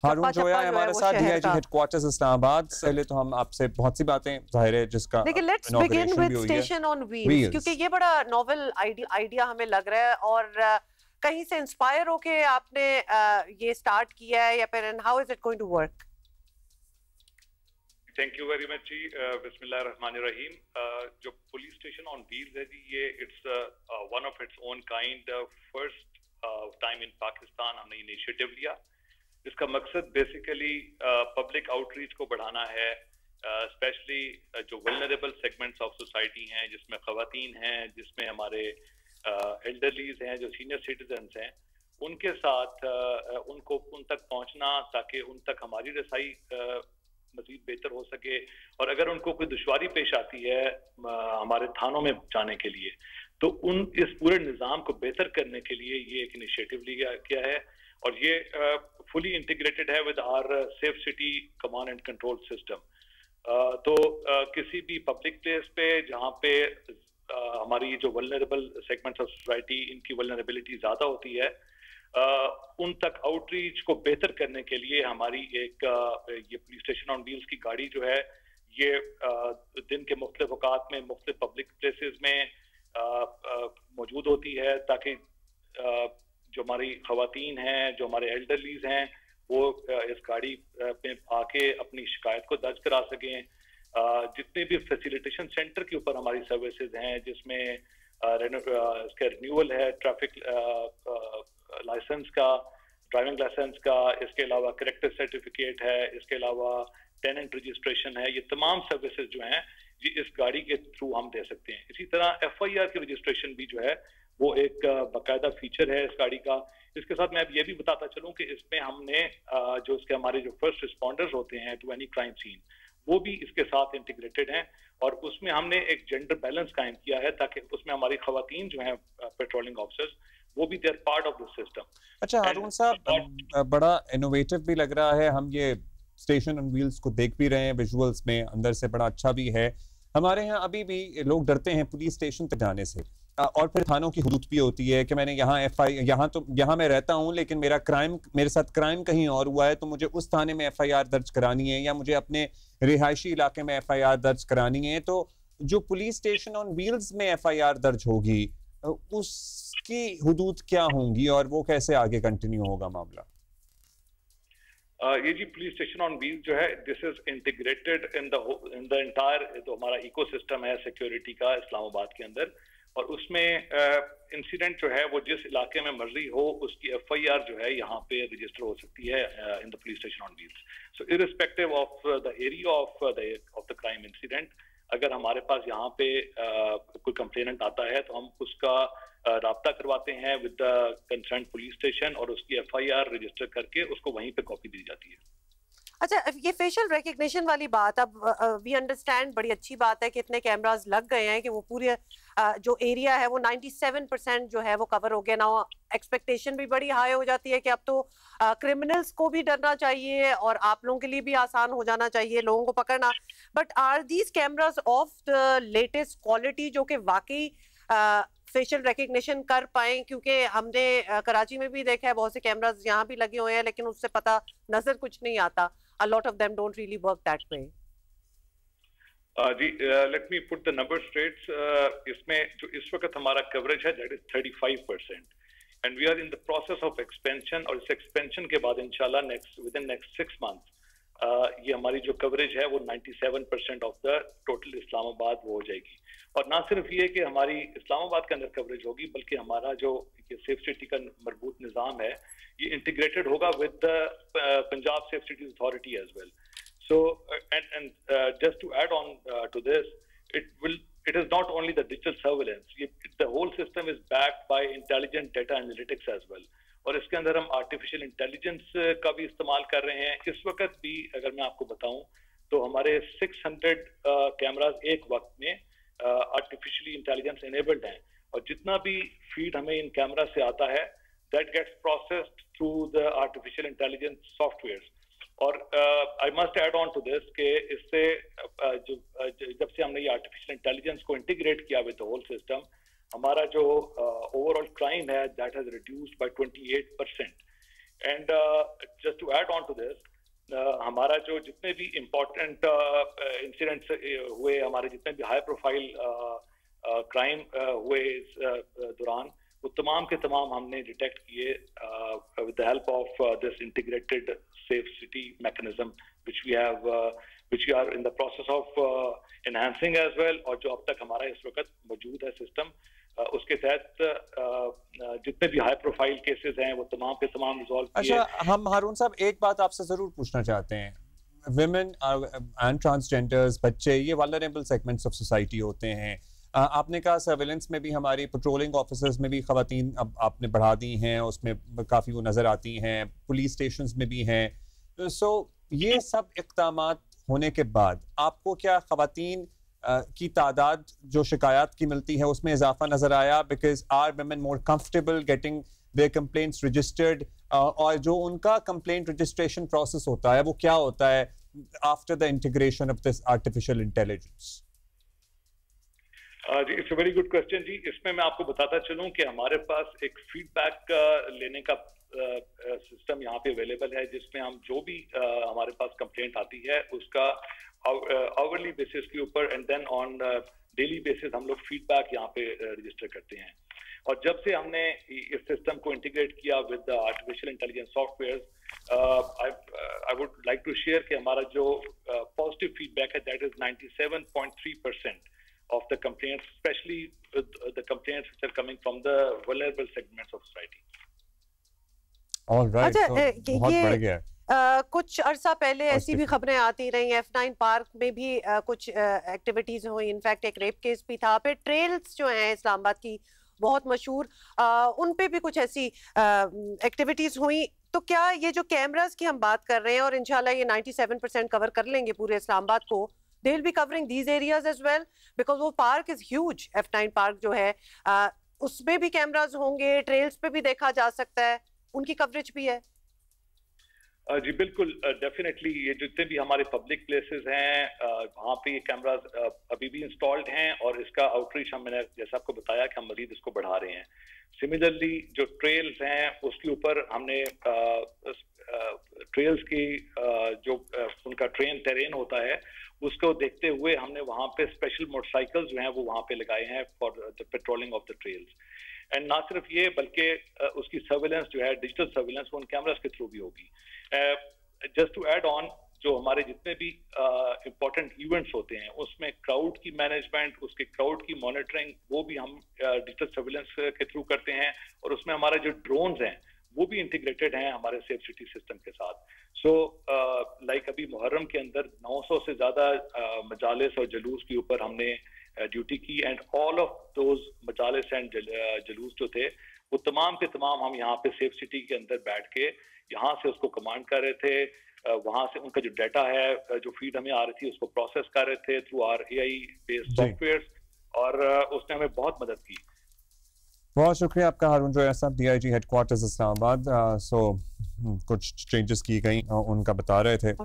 हारून जोया है हमारे वो साथ, शहर डीआईजी का। हेडक्वार्टर्स इस्लामाबाद। पहले तो हम आपसे बहुत सी बातें जाहिर है जिसका लेकिन लेट्स बिगिन इनॉग्रेशन भी विद हुई है। स्टेशन ऑन व्हील्स, क्योंकि व्हील्स ये बड़ा नोवेल आइडिया हमें लग रहा है, और कहीं से इंस्पायर होके आपने ये स्टार्ट किया है, या फिर and how is it going to work? Thank you very much जी। बिस्मिल्लाहिर्रहमानिर्रहीम। जो पुलिस स्टेशन ऑन व्हील्स है जी, ये it's one of its own kind, first time in Pakistan हमने इनिशिएटिव लिया। इसका मकसद बेसिकली पब्लिक आउटरीच को बढ़ाना है, स्पेशली जो वल्नरेबल सेगमेंट्स ऑफ सोसाइटी हैं, जिसमें ख़वातीन हैं, जिसमें हमारे एल्डरलीज हैं, जो सीनियर सिटीजन्स हैं, उनके साथ उनको उन तक पहुंचना, ताकि उन तक हमारी रसाई मजीद बेहतर हो सके। और अगर उनको कोई दुश्वारी पेश आती है हमारे थानों में जाने के लिए, तो इस पूरे निज़ाम को बेहतर करने के लिए ये एक इनिशिएटिव लिया गया है, और ये फुली इंटीग्रेटेड है with our safe city command and control system. तो किसी भी पब्लिक प्लेस पे जहाँ पे हमारी जो वल्नरेबल सेगमेंट्स ऑफ सोसाइटी, इनकी वल्नरेबिलिटी ज़्यादा होती है, उन तक आउटरीच को बेहतर करने के लिए हमारी ये पुलिस स्टेशन ऑन व्हील्स की गाड़ी जो है, ये दिन के मुख्तलिफ औकात में मुख्तलिफ पब्लिक प्लेसेस में मौजूद होती है, ताकि जो हमारी ख़वातीन हैं, जो हमारे एल्डरलीज हैं, वो इस गाड़ी पे आके अपनी शिकायत को दर्ज करा सकें। जितने भी फैसिलिटेशन सेंटर के ऊपर हमारी सर्विसेज हैं, जिसमें इसका रिन्यूअल है, ट्रैफिक लाइसेंस का, ड्राइविंग लाइसेंस का, इसके अलावा करेक्टर सर्टिफिकेट है, इसके अलावा टेनेंट रजिस्ट्रेशन है, ये तमाम सर्विसेज जो हैं ये इस गाड़ी के थ्रू हम दे सकते हैं। इसी तरह एफआईआर की रजिस्ट्रेशन भी जो है वो एक बाकायदा फीचर है इस गाड़ी का। इसके साथ मैं अब ये भी बताता चलूं कि इसमें हमने जो इसके हमारे जो फर्स्ट रिस्पॉन्डर्स होते हैं टू एनी क्राइम सीन, वो भी इसके साथ इंटीग्रेटेड हैं, और उसमें हमने एक जेंडर बैलेंस कायम किया है, ताकि उसमें हमारी ख़वातीन जो हैं पेट्रोलिंग ऑफिसर्स, वो भी there part of the system. अच्छा हारून साहब, बड़ा इनोवेटिव भी लग रहा है। हम ये स्टेशन ऑन व्हील्स को देख भी रहे हैं विजुअल्स में, अंदर से बड़ा अच्छा भी है। हमारे यहाँ अभी भी लोग डरते हैं पुलिस स्टेशन तक जाने से, और फिर थानों की हुदूद भी होती है कि मैंने यहाँ मैं रहता हूँ, लेकिन मेरे साथ क्राइम कहीं और हुआ है, तो मुझे उस थाने में एफआईआर दर्ज करानी है, या मुझे अपने रिहायशी इलाके में एफआईआर दर्ज करानी है। तो जो पुलिस स्टेशन ऑन व्हील्स में एफआईआर दर्ज होगी, उसकी हुदूद क्या होंगी, और वो कैसे आगे कंटिन्यू होगा मामला? ये जी पुलिस स्टेशन ऑन व्हील्स जो है, this is integrated in the entire जो हमारा इकोसिस्टम है सिक्योरिटी का इस्लामाबाद के अंदर, और उसमें इंसिडेंट जो है वो जिस इलाके में मर्जी हो, उसकी एफआईआर जो है यहाँ पे रजिस्टर हो सकती है in the police station on wheels. So irrespective of the area of the crime incident, अगर हमारे पास यहाँ पे कोई कंप्लेनेंट आता है, तो हम उसका राब्ता करवाते हैं with the concern police station, और उसकी एफआईआर रजिस्टर करके उसको वहीं पे कॉपी दी जाती है। अच्छा, ये फेशियल रिकग्निशन वाली बात, अब वी अंडरस्टैंड, बड़ी अच्छी बात है कि इतने कैमरास लग गए हैं कि वो पूरे जो एरिया है वो 97% जो है वो कवर हो गया ना। एक्सपेक्टेशन भी बड़ी हाई हो जाती है कि अब तो क्रिमिनल्स को भी डरना चाहिए, और आप लोगों के लिए भी आसान हो जाना चाहिए लोगों को पकड़ना। But are these cameras of the latest quality, जो कि वाकई फेशियल रिकग्निशन कर पाए? क्योंकि हमने कराची में भी देखा है, बहुत से कैमरास यहाँ भी लगे हुए हैं, लेकिन उससे पता नजर कुछ नहीं आता। A lot of them don't really work that way. Ji, let me put the numbers straight. इसमें जो इस वक्त हमारा कवरेज है that is 35%, and we are in the process of expansion, और इस expansion के बाद इंशाल्लाह within next 6 months ये हमारी जो कवरेज है वो 97% ऑफ द टोटल इस्लामाबाद वो हो जाएगी। और ना सिर्फ ये कि हमारी इस्लामाबाद के अंदर कवरेज होगी, बल्कि हमारा जो ये सेफ सिटी का मरबूत निज़ाम है, ये इंटीग्रेटेड होगा with the Punjab safe cities authority as well. So and just to add on to this, it is not only the digital surveillance, the whole system is backed by intelligent data analytics as well, और इसके अंदर हम artificial intelligence का भी इस्तेमाल कर रहे हैं। इस वक्त भी अगर मैं आपको बताऊं तो हमारे 600 कैमरास एक वक्त में आर्टिफिशियली इंटेलिजेंस एनेबल्ड हैं, और जितना भी फीड हमें इन कैमरा से आता है that gets processed through the artificial intelligence software. और I must add on to this कि इससे जब से हमने ये आर्टिफिशियल इंटेलिजेंस को इंटीग्रेट किया विद द होल सिस्टम, हमारा जो ओवरऑल क्राइम है that has reduced by 28%, and just to add on to this, हमारा जो जितने भी इम्पोर्टेंट इंसिडेंट्स हुए, हमारे जितने भी हाई प्रोफाइल क्राइम हुए इस दौरान, वो तमाम के तमाम हमने डिटेक्ट किए with the help of this integrated safe city mechanism which we are in the process of enhancing as well, और जो अब तक हमारा इस वक्त मौजूद है सिस्टम, उसके तहत जितने भी हाई प्रोफाइल केसेस हैं वो तमाम के तमाम रिजॉल्व किए। अच्छा, हम हारून साहब एक बात आपसे जरूर पूछना चाहते हैं, विमेन एंड ट्रांसजेंडर्स, बच्चे, ये वल्नरेबल सेगमेंट्स ऑफ सोसाइटी होते हैं। आपने कहा सर्वेलेंस में भी हमारी पेट्रोलिंग ऑफिसर्स में भी खवातीन अब आपने बढ़ा दी हैं, उसमें काफ़ी वो नज़र आती हैं, पुलिस स्टेशंस में भी हैं। सो ये सब इक़दामात होने के बाद आपको क्या खवातीन की तादाद जो शिकायत की मिलती है उसमें इजाफा नज़र आया? Because are women more comfortable getting their complaints registered, और जो उनका कंप्लेंट रजिस्ट्रेशन प्रोसेस होता है वो क्या होता है after the integration of this artificial intelligence? जी, it's a very good question जी। इसमें मैं आपको बताता चलूं कि हमारे पास एक फीडबैक लेने का सिस्टम यहाँ पे अवेलेबल है, जिसमें हम जो भी हमारे पास कंप्लेंट आती है उसका आवरली बेसिस के ऊपर and then on daily basis हम लोग फीडबैक यहाँ पे रजिस्टर करते हैं। और जब से हमने इस सिस्टम को इंटीग्रेट किया with the artificial intelligence software, I would like to share कि हमारा जो पॉजिटिव फीडबैक है that is 97.3% of the complaints, especially the complaints which are coming from the vulnerable segments of society. All right, अच्छा, तो बहुत बढ़ गया। कुछ अरसा पहले ऐसी भी खबरें आती रही, F9 पार्क में भी कुछ एक्टिविटीज हुई, इनफैक्ट एक रेप केस भी था। फिर ट्रेल्स जो हैं इस्लामाबाद की बहुत मशहूर, उन पे भी कुछ ऐसी एक्टिविटीज हुई। तो क्या ये जो कैमरास की हम बात कर रहे हैं और इंशाल्लाह ये 97% कवर कर लेंगे पूरे इस्लामाबाद को, they'll be covering these areas as well, because वो park is huge, F9 park जो है उसमें भी कैमरास होंगे, ट्रेल्स पे भी देखा जा सकता है, उनकी कवरेज भी है। जी बिल्कुल, डेफिनेटली ये जितने भी हमारे पब्लिक प्लेसेस हैं वहाँ पे ये कैमरास अभी भी इंस्टॉल्ड हैं, और इसका आउटरीच मैंने जैसा आपको बताया कि हम मजीद इसको बढ़ा रहे हैं। सिमिलरली जो ट्रेल्स हैं उसके ऊपर हमने ट्रेल्स की जो उनका टेरेन होता है उसको देखते हुए हमने वहाँ पे स्पेशल मोटरसाइकिल्स जो हैं वो वहाँ पे लगाए हैं for the patrolling of the trails. And ना सिर्फ ये बल्कि उसकी सर्वेलेंस जो है, डिजिटल सर्वेलेंस, वो उन कैमरास के थ्रू भी होगी। जस्ट टू ऐड ऑन, जो हमारे जितने भी इम्पोर्टेंट इवेंट्स होते हैं उसमें क्राउड की मैनेजमेंट, उसके क्राउड की मॉनिटरिंग, वो भी हम डिजिटल सर्वेलेंस के थ्रू करते हैं, और उसमें हमारे जो ड्रोन्स हैं वो भी इंटीग्रेटेड हैं हमारे सेफ सिटी सिस्टम के साथ। सो लाइक अभी मुहर्रम के अंदर 900 से ज़्यादा मजालिस और जलूस के ऊपर हमने ड्यूटी की, एंड ऑल ऑफ दोज मजालिस एंड जलूस जो थे वो तमाम के तमाम हम यहाँ पे सेफ सिटी के अंदर बैठ के यहाँ से उसको कमांड कर रहे थे। वहाँ से उनका जो डाटा है, जो फीड हमें आ रही थी, उसको प्रोसेस कर रहे थे through our AI based software, और उसने हमें बहुत मदद की। बहुत शुक्रिया आपका हारून जोया साहब, DIG हेडक्वार्टर्स इस्लामाबाद। सो कुछ चेंजेस की गई उनका बता रहे थे।